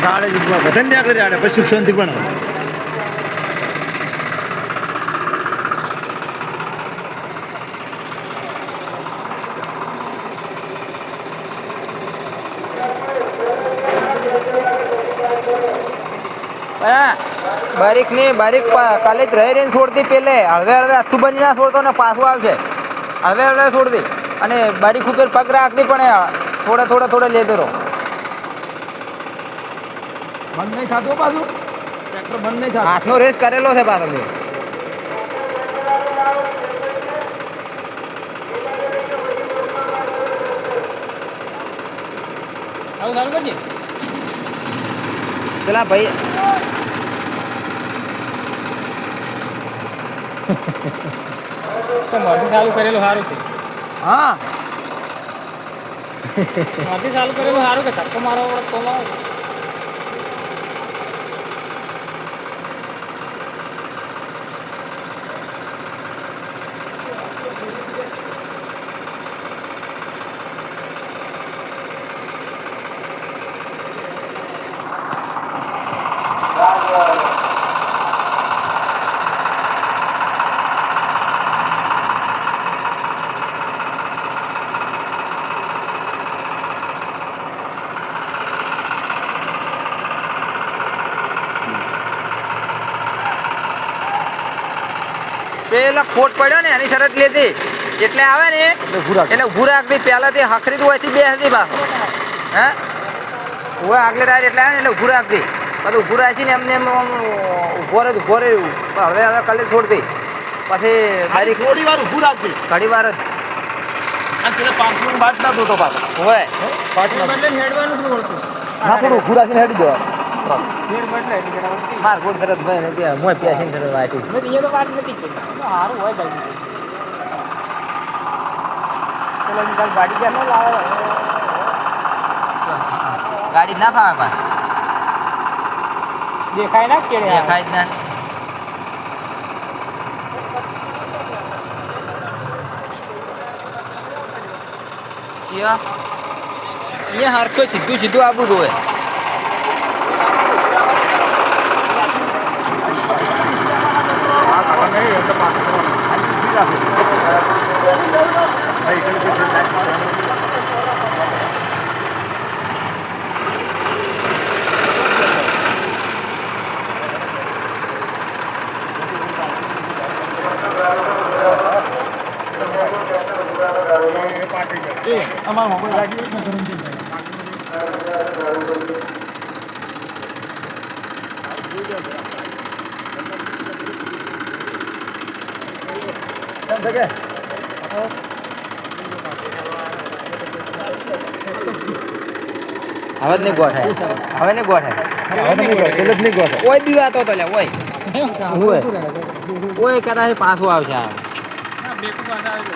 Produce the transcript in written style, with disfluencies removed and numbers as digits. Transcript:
ગાળે બધાને આગળ આડે પછી શાંતિ પણ બારીક ની બારીક કાલે જ રહી રહીને છોડતી પેલે હળવે હળવે અશુબંધી ના છોડતો ને પાછું આવશે હળવે હળવે છોડતી અને બારીક ઉપર પગ રાખતી પણ થોડે લેતો રહો બંધ નહીં થતું પાછું ટ્રેક્ટર બંધ નહીં થતું હાથનો રેસ કરેલો છે પાછળ પેલા ભાઈ ચાલુ કરેલું સારું છે હા ચાલુ કરેલું સારું કે ધક્કો મારો તો પેલા ખોટ પડ્યો ને એની શરત લીધી એટલે આવે ને એટલે ઉભું રાખતી પહેલાથી હખરી હોયથી બે હતી પાછો હે હોય આગળ ટાયર એટલે આવે ને એટલે ઉભું રાખતી પછી ઉભું રાખી ને એમને એમ ઉભો રહ્યું હવે કલે છોડતી પછી મારી થોડી વાર ઊભું રાખજે ઘડી વાર જ અને પેલા પાંચનું બાદ ના દોતો પાછો હોય હેડવાનું શું વળતું ના થોડું ઊભું રાખીને હેડી દેવા ફેર બદલે એટલે જરા માર ખોટ તરત ભાઈ ને ત્યાં મોય પ્યાસીને તરત વાટી મેં એ તો વાત નથી કરી સારું હોય જલ્દી ચલો નિકાલ ગાડી ક્યાં ન લાવે ગાડી ના ફાવે પણ દેખાય ના કેડે દેખાય જ ના અહીંયા હરખો સીધું આબુ હોય અમારા મોબાઈલ લાગી હવે જ નહીં ગોઠાય ઓય બી વાતો તો લે ઓય કદાચ પાછું આવશે આ બ્રેક પાસ આવે